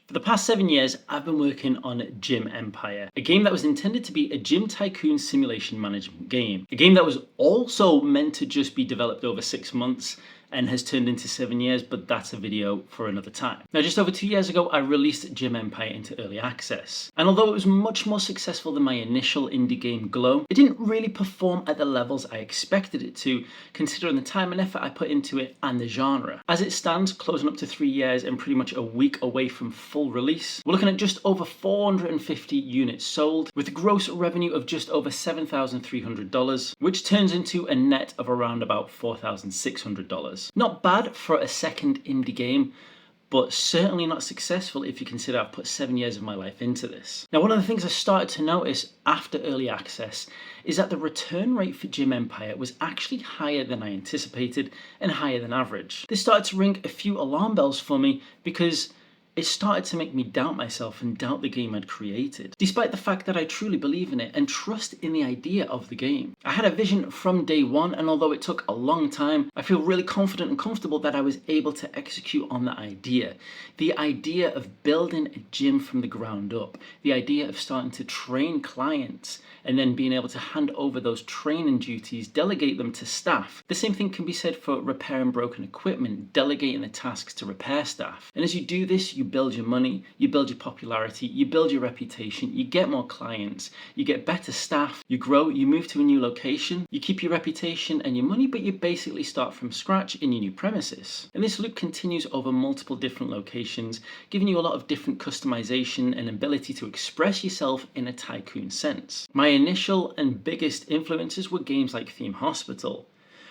For the past 7 years, I've been working on Gym Empire, a game that was intended to be a gym tycoon simulation management game. A game that was also meant to just be developed over 6 months and has turned into 7 years, but that's a video for another time. Now, just over 2 years ago, I released Gym Empire into early access. And although it was much more successful than my initial indie game Glow, it didn't really perform at the levels I expected it to, considering the time and effort I put into it and the genre. As it stands, closing up to 3 years and pretty much a week away from full release, we're looking at just over 450 units sold, with a gross revenue of just over $7,300, which turns into a net of around about $4,600. Not bad for a second indie game, but certainly not successful if you consider I've put 7 years of my life into this. Now, one of the things I started to notice after early access is that the return rate for Gym Empire was actually higher than I anticipated and higher than average. This started to ring a few alarm bells for me because it started to make me doubt myself and doubt the game I'd created, despite the fact that I truly believe in it and trust in the idea of the game. I had a vision from day one, and although it took a long time, I feel really confident and comfortable that I was able to execute on that idea. The idea of building a gym from the ground up, the idea of starting to train clients and then being able to hand over those training duties, delegate them to staff. The same thing can be said for repairing broken equipment, delegating the tasks to repair staff. And as you do this, you build your money, you build your popularity, you build your reputation, you get more clients, you get better staff, you grow, you move to a new location, you keep your reputation and your money, but you basically start from scratch in your new premises. And this loop continues over multiple different locations, giving you a lot of different customization and ability to express yourself in a tycoon sense. My initial and biggest influences were games like Theme Hospital,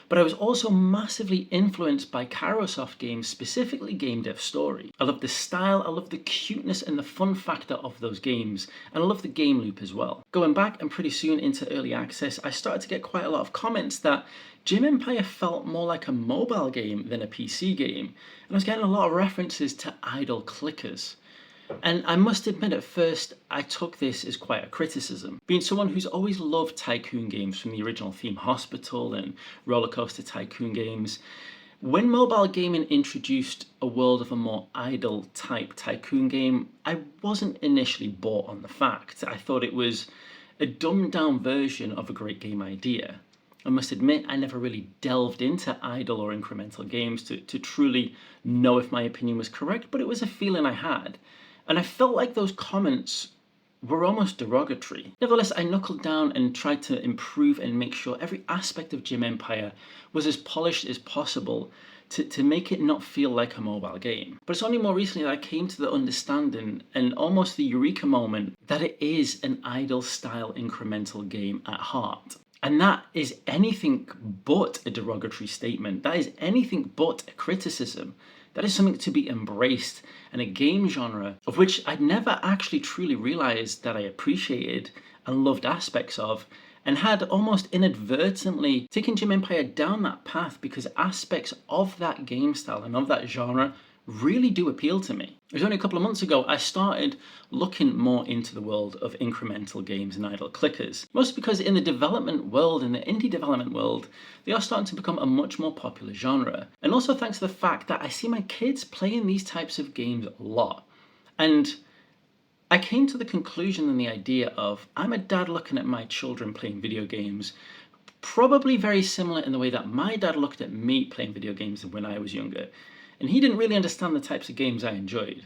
but I was also massively influenced by Kairosoft games, specifically Game Dev Story. I love the style, I love the cuteness and the fun factor of those games, and I love the game loop as well. Going back and pretty soon into early access, I started to get quite a lot of comments that Gym Empire felt more like a mobile game than a PC game, and I was getting a lot of references to idle clickers. And I must admit, at first, I took this as quite a criticism. Being someone who's always loved tycoon games from the original Theme Hospital and Roller Coaster Tycoon games, when mobile gaming introduced a world of a more idle type tycoon game, I wasn't initially bought on the fact. I thought it was a dumbed down version of a great game idea. I must admit, I never really delved into idle or incremental games to truly know if my opinion was correct, but it was a feeling I had. And I felt like those comments were almost derogatory. Nevertheless, I knuckled down and tried to improve and make sure every aspect of Gym Empire was as polished as possible to make it not feel like a mobile game. But it's only more recently that I came to the understanding and almost the eureka moment that it is an idle style incremental game at heart. And that is anything but a derogatory statement. That is anything but a criticism. That is something to be embraced, and a game genre of which I'd never actually truly realized that I appreciated and loved aspects of, and had almost inadvertently taken Gym Empire down that path because aspects of that game style and of that genre really do appeal to me. It was only a couple of months ago I started looking more into the world of incremental games and idle clickers. Mostly because in the development world, in the indie development world, they are starting to become a much more popular genre. And also thanks to the fact that I see my kids playing these types of games a lot. And I came to the conclusion and the idea of, I'm a dad looking at my children playing video games, probably very similar in the way that my dad looked at me playing video games when I was younger. And he didn't really understand the types of games I enjoyed.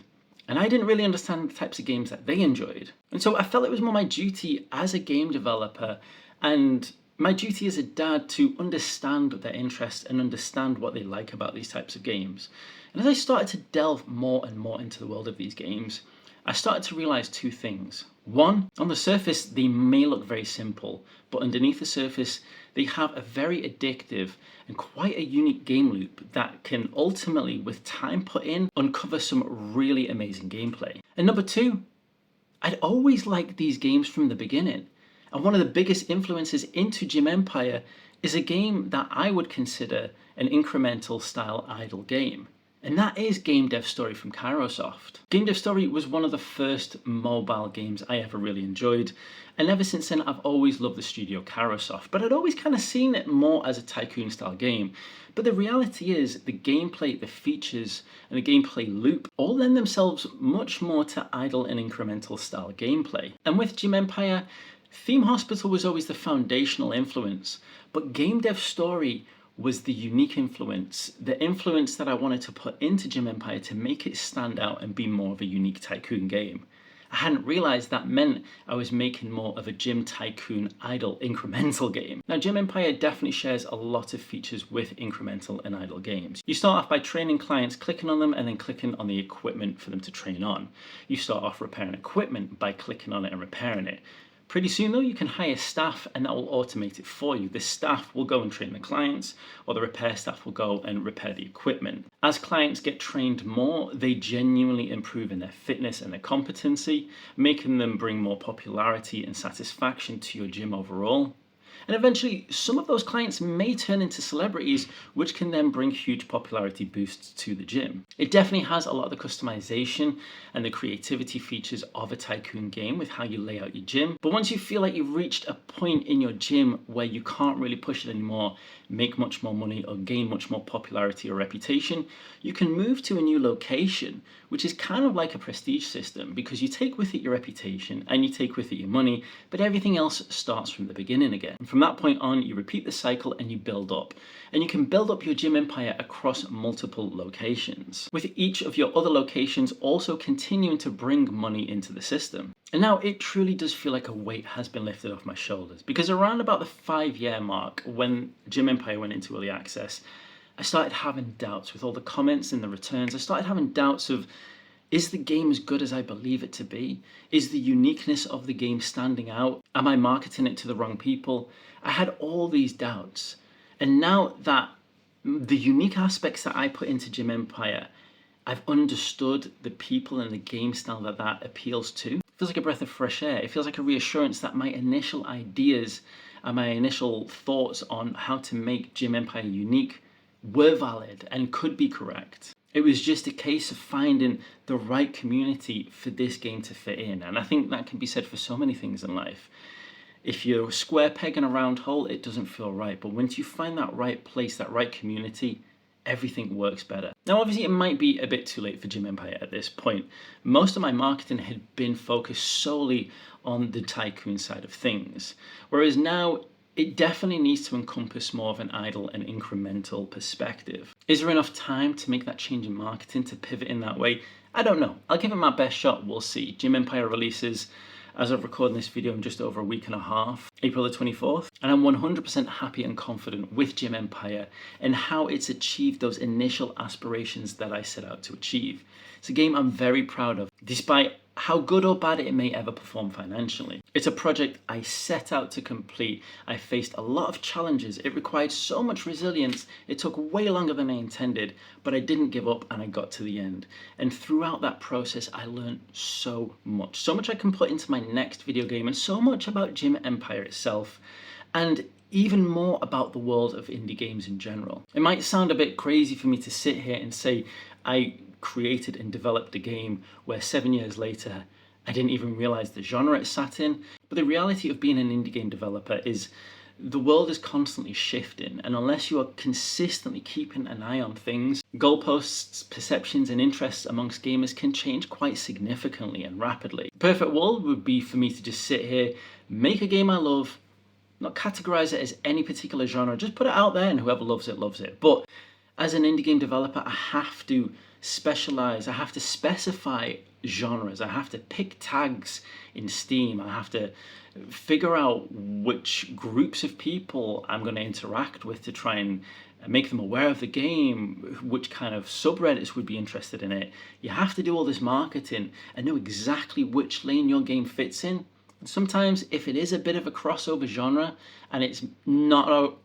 And I didn't really understand the types of games that they enjoyed. And so I felt it was more my duty as a game developer and my duty as a dad to understand their interests and understand what they like about these types of games. And as I started to delve more and more into the world of these games, I started to realize two things. One, on the surface, they may look very simple, but underneath the surface, they have a very addictive and quite a unique game loop that can ultimately, with time put in, uncover some really amazing gameplay. And number two, I'd always liked these games from the beginning. And one of the biggest influences into Gym Empire is a game that I would consider an incremental style idle game. And that is Game Dev Story from Kairosoft. Game Dev Story was one of the first mobile games I ever really enjoyed, and ever since then I've always loved the studio Kairosoft, but I'd always kind of seen it more as a tycoon style game. But the reality is the gameplay, the features, and the gameplay loop all lend themselves much more to idle and incremental style gameplay. And with Gym Empire, Theme Hospital was always the foundational influence, but Game Dev Story was the unique influence, the influence that I wanted to put into Gym Empire to make it stand out and be more of a unique tycoon game. I hadn't realized that meant I was making more of a gym tycoon idle incremental game. Now, Gym Empire definitely shares a lot of features with incremental and idle games. You start off by training clients, clicking on them and then clicking on the equipment for them to train on. You start off repairing equipment by clicking on it and repairing it. Pretty soon though, you can hire staff and that will automate it for you. The staff will go and train the clients, or the repair staff will go and repair the equipment. As clients get trained more, they genuinely improve in their fitness and their competency, making them bring more popularity and satisfaction to your gym overall. And eventually, some of those clients may turn into celebrities, which can then bring huge popularity boosts to the gym. It definitely has a lot of the customization and the creativity features of a tycoon game with how you lay out your gym. But once you feel like you've reached a point in your gym where you can't really push it anymore, make much more money or gain much more popularity or reputation, you can move to a new location, which is kind of like a prestige system because you take with it your reputation and you take with it your money, but everything else starts from the beginning again. And from that point on, you repeat the cycle and you build up. And you can build up your gym empire across multiple locations, with each of your other locations also continuing to bring money into the system. And now it truly does feel like a weight has been lifted off my shoulders, because around about the 5-year mark, when Gym Empire went into early access, I started having doubts with all the comments and the returns. I started having doubts of, is the game as good as I believe it to be? Is the uniqueness of the game standing out? Am I marketing it to the wrong people? I had all these doubts. And now that the unique aspects that I put into Gym Empire, I've understood the people and the game style that appeals to. It feels like a breath of fresh air. It feels like a reassurance that my initial ideas and my initial thoughts on how to make Gym Empire unique were valid and could be correct. It was just a case of finding the right community for this game to fit in. And I think that can be said for so many things in life. If you're a square peg in a round hole, it doesn't feel right. But once you find that right place, that right community, everything works better. Now, obviously, it might be a bit too late for Gym Empire at this point. Most of my marketing had been focused solely on the tycoon side of things. Whereas now, it definitely needs to encompass more of an idle and incremental perspective. Is there enough time to make that change in marketing to pivot in that way? I don't know. I'll give it my best shot. We'll see. Gym Empire releases, as of recording this video, in just over a week and a half, April the 24th. And I'm 100% happy and confident with Gym Empire and how it's achieved those initial aspirations that I set out to achieve. It's a game I'm very proud of, despite how good or bad it may ever perform financially. It's a project I set out to complete. I faced a lot of challenges. It required so much resilience. It took way longer than I intended, but I didn't give up and I got to the end. And throughout that process, I learned so much I can put into my next video game, and so much about Gym Empire itself, and even more about the world of indie games in general. It might sound a bit crazy for me to sit here and say I created and developed a game where 7 years later I didn't even realize the genre it sat in. But the reality of being an indie game developer is the world is constantly shifting, and unless you are consistently keeping an eye on things, goalposts, perceptions and interests amongst gamers can change quite significantly and rapidly. The perfect world would be for me to just sit here, make a game I love, not categorize it as any particular genre, just put it out there and whoever loves it, loves it. But as an indie game developer, I have to specialize, I have to specify genres, I have to pick tags in Steam, I have to figure out which groups of people I'm going to interact with to try and make them aware of the game, which kind of subreddits would be interested in it. You have to do all this marketing and know exactly which lane your game fits in. And sometimes if it is a bit of a crossover genre and it's not a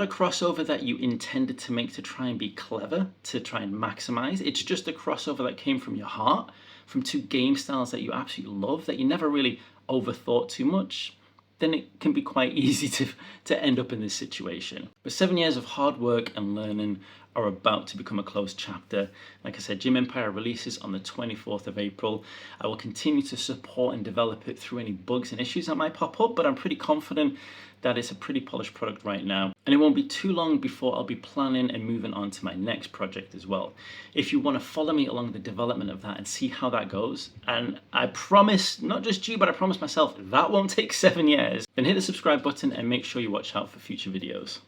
crossover that you intended to make to try and be clever, to try and maximize. It's just a crossover that came from your heart, from two game styles that you absolutely love, that you never really overthought too much. Then it can be quite easy to end up in this situation. But 7 years of hard work and learning are about to become a closed chapter. Like I said, Gym Empire releases on the 24th of April. I will continue to support and develop it through any bugs and issues that might pop up, but I'm pretty confident that it's a pretty polished product right now. And it won't be too long before I'll be planning and moving on to my next project as well. If you want to follow me along the development of that and see how that goes, and I promise, not just you, but I promise myself, that won't take 7 years, then hit the subscribe button and make sure you watch out for future videos.